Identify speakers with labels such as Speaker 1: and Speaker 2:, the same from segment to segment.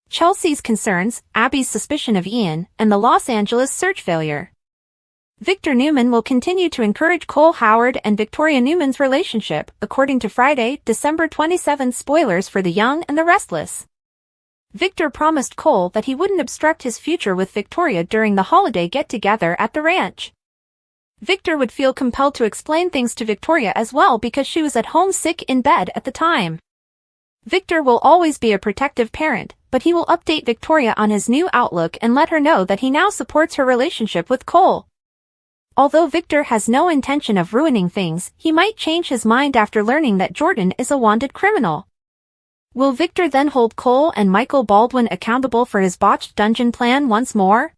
Speaker 1: Chelsea's concerns, Abby's suspicion of Ian, and the Los Angeles search failure. Victor Newman will continue to encourage Cole Howard and Victoria Newman's relationship, according to Friday, December 27 spoilers for The Young and the Restless. Victor promised Cole that he wouldn't obstruct his future with Victoria during the holiday get-together at the ranch. Victor would feel compelled to explain things to Victoria as well because she was at home sick in bed at the time. Victor will always be a protective parent, but he will update Victoria on his new outlook and let her know that he now supports her relationship with Cole. Although Victor has no intention of ruining things, he might change his mind after learning that Jordan is a wanted criminal. Will Victor then hold Cole and Michael Baldwin accountable for his botched dungeon plan once more?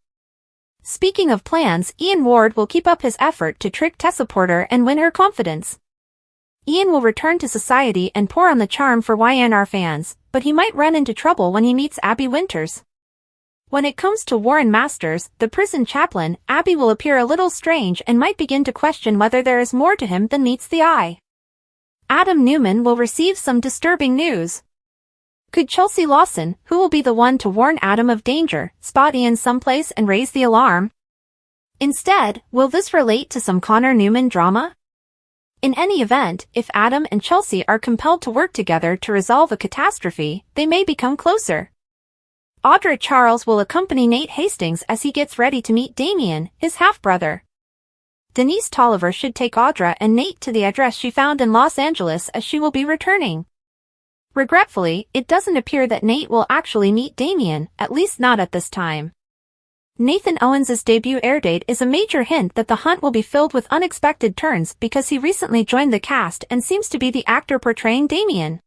Speaker 1: Speaking of plans, Ian Ward will keep up his effort to trick Tessa Porter and win her confidence. Ian will return to society and pour on the charm for YNR fans, but he might run into trouble when he meets Abby Winters. When it comes to Warren Masters, the prison chaplain, Abby will appear a little strange and might begin to question whether there is more to him than meets the eye. Adam Newman will receive some disturbing news. Could Chelsea Lawson, who will be the one to warn Adam of danger, spot Ian someplace and raise the alarm? Instead, will this relate to some Connor Newman drama? In any event, if Adam and Chelsea are compelled to work together to resolve a catastrophe, they may become closer. Audra Charles will accompany Nate Hastings as he gets ready to meet Damien, his half-brother. Denise Tolliver should take Audra and Nate to the address she found in Los Angeles as she will be returning. Regretfully, it doesn't appear that Nate will actually meet Damien, at least not at this time. Nathan Owens' debut airdate is a major hint that the hunt will be filled with unexpected turns because he recently joined the cast and seems to be the actor portraying Damien.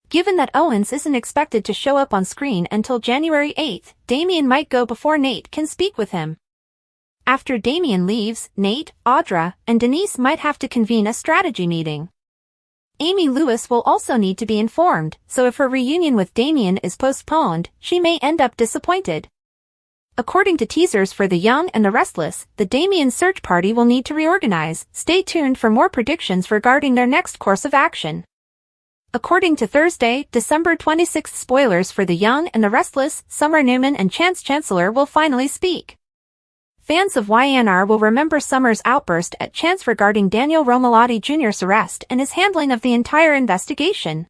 Speaker 1: Given that Owens isn't expected to show up on screen until January 8, Damien might go before Nate can speak with him. After Damien leaves, Nate, Audra, and Denise might have to convene a strategy meeting. Amy Lewis will also need to be informed, so if her reunion with Damien is postponed, she may end up disappointed. According to teasers for The Young and the Restless, the Damien search party will need to reorganize. Stay tuned for more predictions regarding their next course of action. According to Thursday, December 26 spoilers for The Young and the Restless, Summer Newman and Chance Chancellor will finally speak. Fans of YNR will remember Summer's outburst at Chance regarding Daniel Romalotti Jr.'s arrest and his handling of the entire investigation.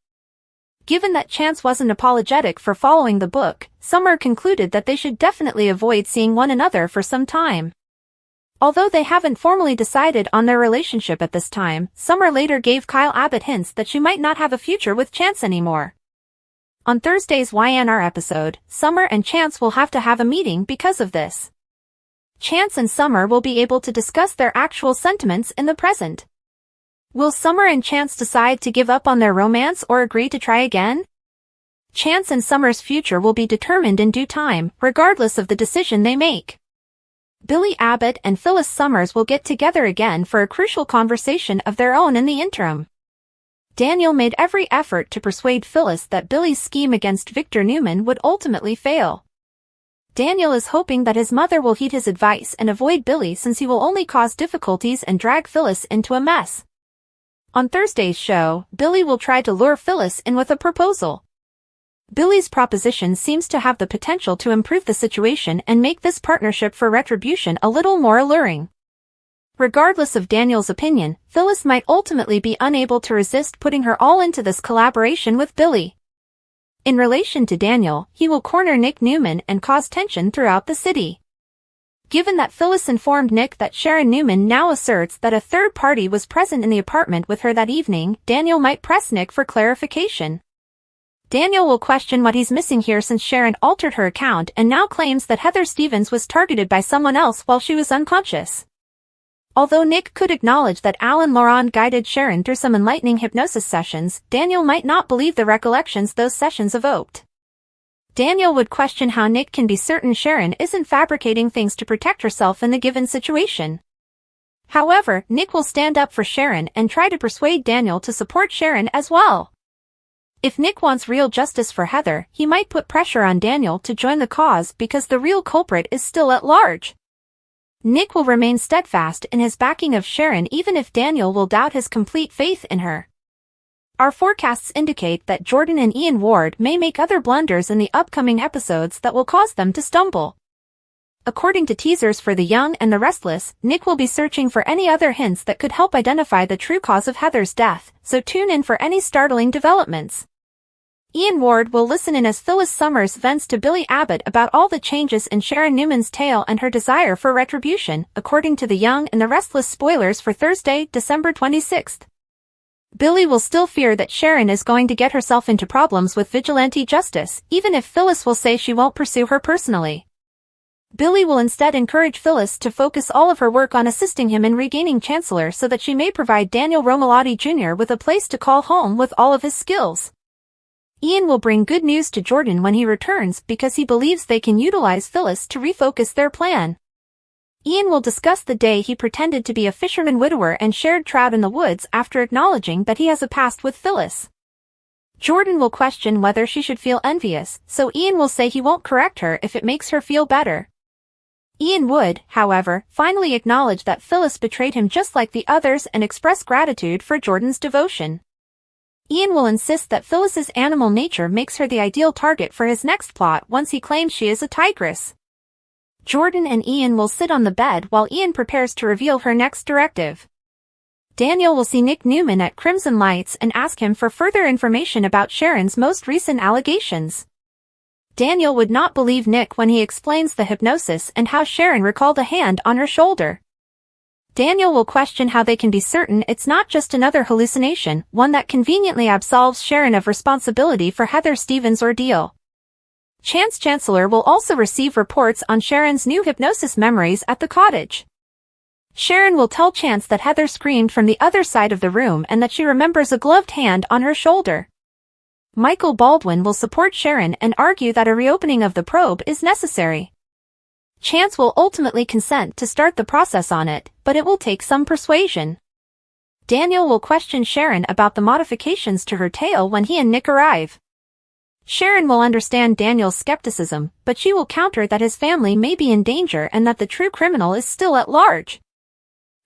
Speaker 1: Given that Chance wasn't apologetic for following the book, Summer concluded that they should definitely avoid seeing one another for some time. Although they haven't formally decided on their relationship at this time, Summer later gave Kyle Abbott hints that she might not have a future with Chance anymore. On Thursday's YNR episode, Summer and Chance will have to have a meeting because of this. Chance and Summer will be able to discuss their actual sentiments in the present. Will Summer and Chance decide to give up on their romance or agree to try again? Chance and Summer's future will be determined in due time, regardless of the decision they make. Billy Abbott and Phyllis Summers will get together again for a crucial conversation of their own in the interim. Daniel made every effort to persuade Phyllis that Billy's scheme against Victor Newman would ultimately fail. Daniel is hoping that his mother will heed his advice and avoid Billy since he will only cause difficulties and drag Phyllis into a mess. On Thursday's show, Billy will try to lure Phyllis in with a proposal. Billy's proposition seems to have the potential to improve the situation and make this partnership for retribution a little more alluring. Regardless of Daniel's opinion, Phyllis might ultimately be unable to resist putting her all into this collaboration with Billy. In relation to Daniel, he will corner Nick Newman and cause tension throughout the city. Given that Phyllis informed Nick that Sharon Newman now asserts that a third party was present in the apartment with her that evening, Daniel might press Nick for clarification. Daniel will question what he's missing here since Sharon altered her account and now claims that Heather Stevens was targeted by someone else while she was unconscious. Although Nick could acknowledge that Alan Laurent guided Sharon through some enlightening hypnosis sessions, Daniel might not believe the recollections those sessions evoked. Daniel would question how Nick can be certain Sharon isn't fabricating things to protect herself in the given situation. However, Nick will stand up for Sharon and try to persuade Daniel to support Sharon as well. If Nick wants real justice for Heather, he might put pressure on Daniel to join the cause because the real culprit is still at large. Nick will remain steadfast in his backing of Sharon even if Daniel will doubt his complete faith in her. Our forecasts indicate that Jordan and Ian Ward may make other blunders in the upcoming episodes that will cause them to stumble. According to teasers for The Young and the Restless, Nick will be searching for any other hints that could help identify the true cause of Heather's death, so tune in for any startling developments. Ian Ward will listen in as Phyllis Summers vents to Billy Abbott about all the changes in Sharon Newman's tale and her desire for retribution, according to The Young and the Restless spoilers for Thursday, December 26th. Billy will still fear that Sharon is going to get herself into problems with vigilante justice, even if Phyllis will say she won't pursue her personally. Billy will instead encourage Phyllis to focus all of her work on assisting him in regaining Chancellor so that she may provide Daniel Romalotti Jr. with a place to call home with all of his skills. Ian will bring good news to Jordan when he returns because he believes they can utilize Phyllis to refocus their plan. Ian will discuss the day he pretended to be a fisherman widower and shared trout in the woods after acknowledging that he has a past with Phyllis. Jordan will question whether she should feel envious, so Ian will say he won't correct her if it makes her feel better. Ian would, however, finally acknowledge that Phyllis betrayed him just like the others and express gratitude for Jordan's devotion. Ian will insist that Phyllis's animal nature makes her the ideal target for his next plot once he claims she is a tigress. Jordan and Ian will sit on the bed while Ian prepares to reveal her next directive. Daniel will see Nick Newman at Crimson Lights and ask him for further information about Sharon's most recent allegations. Daniel would not believe Nick when he explains the hypnosis and how Sharon recalled a hand on her shoulder. Daniel will question how they can be certain it's not just another hallucination, one that conveniently absolves Sharon of responsibility for Heather Stevens' ordeal. Chancellor will also receive reports on Sharon's new hypnosis memories at the cottage. Sharon will tell Chance that Heather screamed from the other side of the room and that she remembers a gloved hand on her shoulder. Michael Baldwin will support Sharon and argue that a reopening of the probe is necessary. Chance will ultimately consent to start the process on it, but it will take some persuasion. Daniel will question Sharon about the modifications to her tale when he and Nick arrive. Sharon will understand Daniel's skepticism, but she will counter that his family may be in danger and that the true criminal is still at large.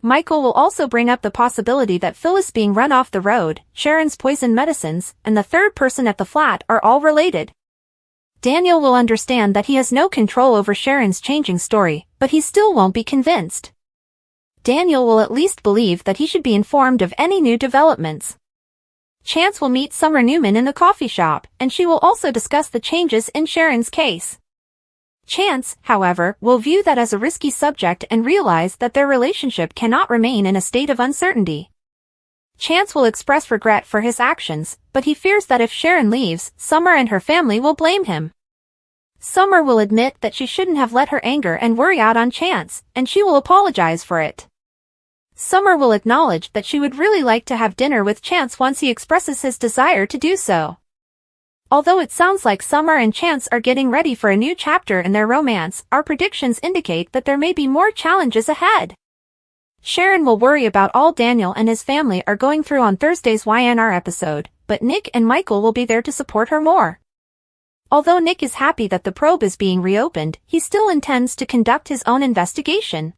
Speaker 1: Michael will also bring up the possibility that Phyllis being run off the road, Sharon's poison medicines, and the third person at the flat are all related. Daniel will understand that he has no control over Sharon's changing story, but he still won't be convinced. Daniel will at least believe that he should be informed of any new developments. Chance will meet Summer Newman in the coffee shop, and she will also discuss the changes in Sharon's case. Chance, however, will view that as a risky subject and realize that their relationship cannot remain in a state of uncertainty. Chance will express regret for his actions, but he fears that if Sharon leaves, Summer and her family will blame him. Summer will admit that she shouldn't have let her anger and worry out on Chance, and she will apologize for it. Summer will acknowledge that she would really like to have dinner with Chance once he expresses his desire to do so. Although it sounds like Summer and Chance are getting ready for a new chapter in their romance, our predictions indicate that there may be more challenges ahead. Sharon will worry about all Daniel and his family are going through on Thursday's YNR episode, but Nick and Michael will be there to support her more. Although Nick is happy that the probe is being reopened, he still intends to conduct his own investigation.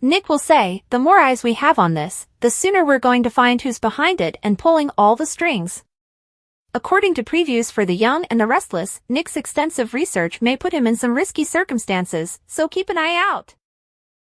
Speaker 1: Nick will say, "The more eyes we have on this, the sooner we're going to find who's behind it and pulling all the strings." According to previews for The Young and the Restless, Nick's extensive research may put him in some risky circumstances, so keep an eye out.